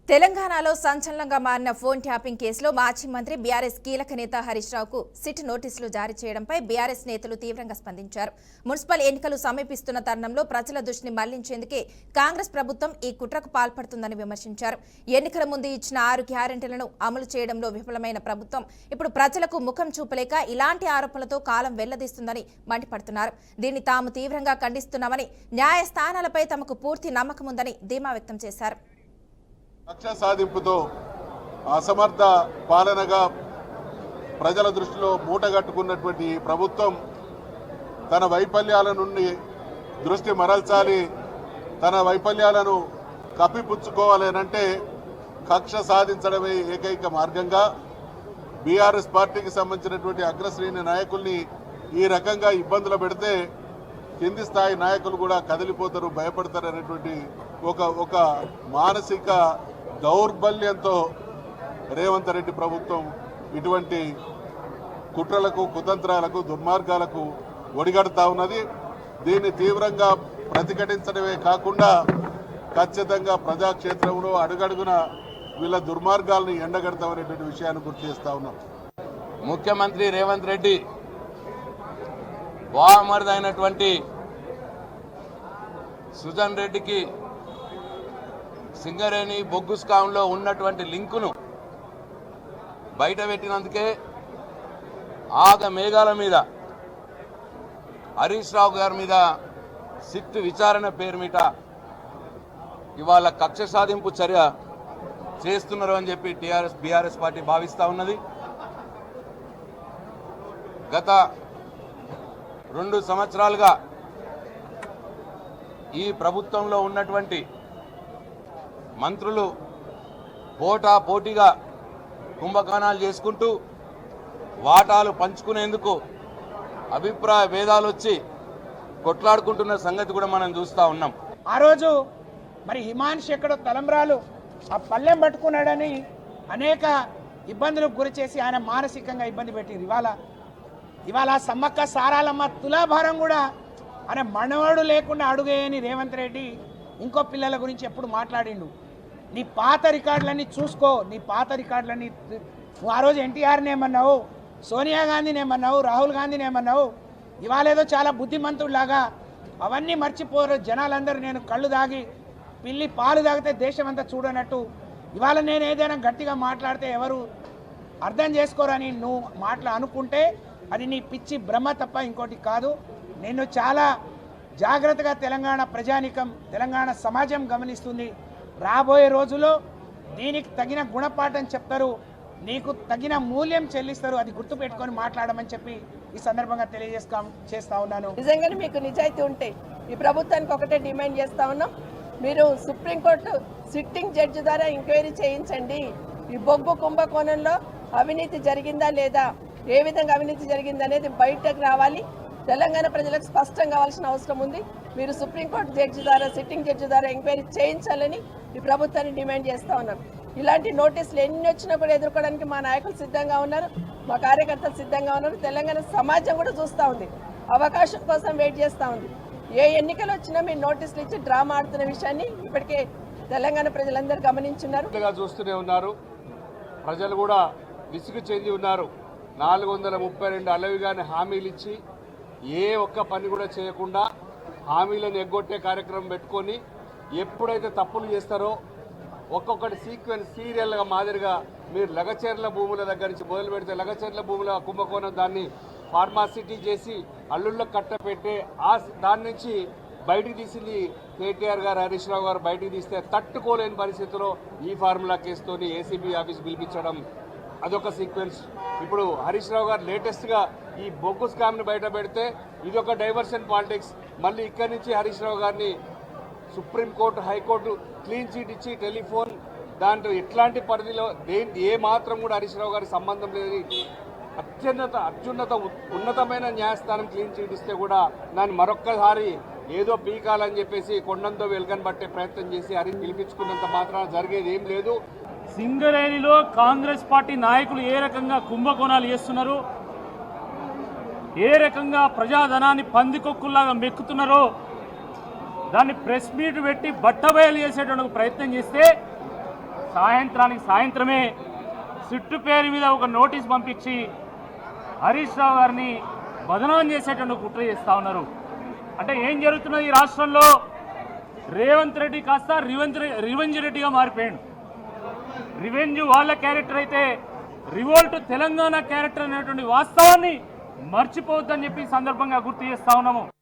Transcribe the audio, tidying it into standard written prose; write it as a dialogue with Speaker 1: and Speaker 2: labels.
Speaker 1: తెలంగాణలో సంచలనంగా మారిన ఫోన్ ట్యాపింగ్ కేసులో మాజీ మంత్రి బీఆర్ఎస్ కీలక నేత హరీష్ రావుకు సిట్ నోటీసులు జారీ చేయడంపై బీఆర్ఎస్ నేతలు తీవ్రంగా స్పందించారు. మున్సిపల్ ఎన్నికలు సమీపిస్తున్న తరుణంలో ప్రజల దృష్టిని మళ్లించేందుకే కాంగ్రెస్ ప్రభుత్వం ఈ కుట్రకు పాల్పడుతుందని విమర్శించారు. ఎన్నికల ముందు ఇచ్చిన 6 గ్యారెంటీలను అమలు చేయడంలో విఫలమైన ప్రభుత్వం ఇప్పుడు ప్రజలకు ముఖం చూపలేక ఇలాంటి ఆరోపణలతో కాలం వెళ్లదీస్తుందని మండిపడుతున్నారు. దీన్ని తాము తీవ్రంగా ఖండిస్తున్నామని, న్యాయస్థానాలపై తమకు పూర్తి నమ్మకం ఉందని ధీమా వ్యక్తం చేశారు.
Speaker 2: కక్ష సాధింపుతో అసమర్థ పాలనగా ప్రజల దృష్టిలో మూటగట్టుకున్నటువంటి ప్రభుత్వం తన వైఫల్యాల నుండి దృష్టి మరల్చాలి, తన వైఫల్యాలను కప్పిపుచ్చుకోవాలనంటే కక్ష సాధించడమే ఏకైక మార్గంగా బీఆర్ఎస్ పార్టీకి సంబంధించినటువంటి అగ్రశ్రేణి నాయకుల్ని ఈ రకంగా ఇబ్బందులు పెడితే కింది స్థాయి నాయకులు కూడా కదిలిపోతారు, భయపడతారు అనేటువంటి ఒక మానసిక దౌర్బల్యంతో రేవంత్ రెడ్డి ప్రభుత్వం ఇటువంటి కుట్రలకు, కుతంత్రాలకు, దుర్మార్గాలకు ఒడిగడుతూ ఉన్నది. దీన్ని తీవ్రంగా ప్రతిఘటించడమే కాకుండా ఖచ్చితంగా ప్రజాక్షేత్రంలో అడుగడుగున వీళ్ళ దుర్మార్గాలను ఎండగడతామనేటువంటి విషయాన్ని గుర్తు చేస్తా ఉన్నాం.
Speaker 3: ముఖ్యమంత్రి రేవంత్ రెడ్డి బామర్దైనటువంటి సుజన్ రెడ్డికి సింగరేణి బొగ్గు స్కామ్లో ఉన్నటువంటి లింకును బయట పెట్టినందుకే ఆగ మేఘాల మీద హరీష్ రావు గారి మీద సిట్ విచారణ పేరు మీద ఇవాళ కక్ష సాధింపు చర్య చేస్తున్నారు అని చెప్పి బీఆర్ఎస్ పార్టీ భావిస్తూ ఉన్నది. గత 2 సంవత్సరాలుగా ఈ ప్రభుత్వంలో ఉన్నటువంటి మంత్రులు పోటాపోటీగా కుంభకోణాలు చేసుకుంటూ వాటాలు పంచుకునేందుకు అభిప్రాయ భేదాలు వచ్చి కొట్లాడుకుంటున్న సంగతి కూడా మనం చూస్తూ ఉన్నాం.
Speaker 4: ఆ రోజు మరి హిమాన్ష్ ఎక్కడో తలంబ్రాలు ఆ పల్లెం పట్టుకున్నాడని అనేక ఇబ్బందులకు గురి చేసి ఆయన మానసికంగా ఇబ్బంది పెట్టింది. ఇవాళ సమ్మక్క సారాలమ్మ తులాభారం కూడా ఆయన మనవాడు లేకుండా అడుగేయని రేవంత్ రెడ్డి ఇంకో పిల్లల గురించి ఎప్పుడు మాట్లాడిండు. నీ పాత రికార్డులన్నీ చూసుకో, నీ పాత రికార్డులన్నీ నువ్వు ఆ రోజు ఎన్టీఆర్ని ఏమన్నావు, సోనియా గాంధీని ఏమన్నావు, రాహుల్ గాంధీని ఏమన్నావు. ఇవాళ ఏదో చాలా బుద్ధిమంతుడిలాగా అవన్నీ మర్చిపోరు జనాలందరూ. నేను కళ్ళు దాగి పిల్లి పాలు తాగితే దేశం అంతా చూడనట్టు ఇవాళ నేను ఏదైనా గట్టిగా మాట్లాడితే ఎవరు అర్థం చేసుకోరని నువ్వు అనుకుంటే అది నీ పిచ్చి భ్రమ తప్ప ఇంకోటి కాదు. నేను చాలా జాగ్రత్తగా తెలంగాణ ప్రజానికం, తెలంగాణ సమాజం గమనిస్తుంది. రాబోయే రోజుల్లో దీనికి తగిన గుణపాఠం చెప్తారు, నీకు తగిన మూల్యం చెల్లిస్తారు. అది గుర్తుపెట్టుకొని మాట్లాడమని చెప్పి ఈ సందర్భంగా చేస్తా ఉన్నాను.
Speaker 5: నిజంగానే మీకు నిజాయితీ ఉంటే ఈ ప్రభుత్వానికి ఒకటే డిమాండ్ చేస్తా ఉన్నాం, మీరు సుప్రీంకోర్టు సిట్టింగ్ జడ్జి ద్వారా ఎంక్వైరీ చేయించండి. ఈ బొగ్గు కుంభకోణంలో అవినీతి జరిగిందా లేదా, ఏ విధంగా అవినీతి జరిగిందనేది బయటకు రావాలి. తెలంగాణ ప్రజలకు స్పష్టం కావాల్సిన అవసరం ఉంది. మీరు సుప్రీంకోర్టు జడ్జి ద్వారా, సిట్టింగ్ జడ్జి ద్వారా ఎంక్వైరీ చేయించాలని ఈ ప్రభుత్వాన్ని డిమాండ్ చేస్తూ ఉన్నాం. ఇలాంటి నోటీసులు ఎన్ని వచ్చినా కూడా ఎదుర్కోవడానికి మా నాయకులు సిద్ధంగా ఉన్నారు, మా కార్యకర్తలు సిద్ధంగా ఉన్నారు. తెలంగాణ సమాజం కూడా చూస్తూ ఉంది, అవకాశం కోసం వెయిట్ చేస్తూ ఉంది. ఏ ఎన్నికలు వచ్చినా మీరు నోటీసులు ఇచ్చి డ్రామా ఆడుతున్న విషయాన్ని ఇప్పటికే తెలంగాణ ప్రజలందరూ గమనించున్నారు,
Speaker 6: చూస్తూనే ఉన్నారు. ప్రజలు కూడా విసుగు చెంది ఉన్నారు. 432 అలవిగానే హామీలు ఇచ్చి ఏ ఒక్క పని కూడా చేయకుండా హామీలను ఎగ్గొట్టే కార్యక్రమం పెట్టుకొని ఎప్పుడైతే తప్పులు చేస్తారో ఒక్కొక్కటి సీక్వెన్స్ సీరియల్గా మాదిరిగా మీరు లగచర్ల భూముల దగ్గర నుంచి మొదలు పెడితే లగచర్ల భూముల కుంభకోణం దాన్ని ఫార్మాసిటీ చేసి అల్లుళ్ళకు కట్టపెట్టే దాని నుంచి బయటికి తీసింది కేటీఆర్ గారు, హరీష్ రావు గారు బయటికి తీస్తే తట్టుకోలేని పరిస్థితిలో ఈ ఫార్ములా కేసుతోని ఏసీబీ ఆఫీస్ పిలిపించడం అదొక సీక్వెన్స్. ఇప్పుడు హరీష్ రావు గారు లేటెస్ట్గా ఈ బొగ్గు స్కామ్ని బయట పెడితే ఇదొక డైవర్షన్ పాలిటిక్స్. మళ్ళీ ఇక్కడి నుంచి హరీష్ రావు గారిని సుప్రీంకోర్టు, హైకోర్టు క్లీన్ చీట్ ఇచ్చి టెలిఫోన్ దాంట్లో ఎట్లాంటి పరిధిలో ఏ మాత్రం కూడా హరీష్ రావు గారికి సంబంధం లేదు. ఉన్నతమైన న్యాయస్థానం క్లీన్ చీట్ ఇస్తే కూడా దాన్ని మరొక్కసారి ఏదో పీకాలని చెప్పేసి కొండంతో వెలుగని పట్టే ప్రయత్నం చేసి హరీష్ పిలిపించుకున్నంత మాత్రాన జరిగేది ఏం లేదు.
Speaker 7: సింగరేణిలో కాంగ్రెస్ పార్టీ నాయకులు ఏ రకంగా కుంభకోణాలు చేస్తున్నారో, ఏ రకంగా ప్రజాధనాన్ని పందికొక్కుల్లాగా మెక్కుతున్నారో దాన్ని ప్రెస్ మీట్ పెట్టి బట్టబయలు చేసేటువంటి ప్రయత్నం చేస్తే సాయంత్రమే సిట్టు పేరు మీద ఒక నోటీస్ పంపించి హరీష్ రావు గారిని బదనాం చేసేటువంటి కుట్ర చేస్తూ ఉన్నారు. అంటే ఏం జరుగుతున్నది ఈ రాష్ట్రంలో? రేవంత్ రెడ్డి కాస్త రివెంజ్ రెడ్డిగా మారిపోయాడు. రివెంజ్ వాళ్ళ క్యారెక్టర్ అయితే రివోల్ట్ తెలంగాణ క్యారెక్టర్ అనేటువంటి వాస్తవాన్ని మర్చిపోవద్దని చెప్పి సందర్భంగా గుర్తు చేస్తా ఉన్నాము.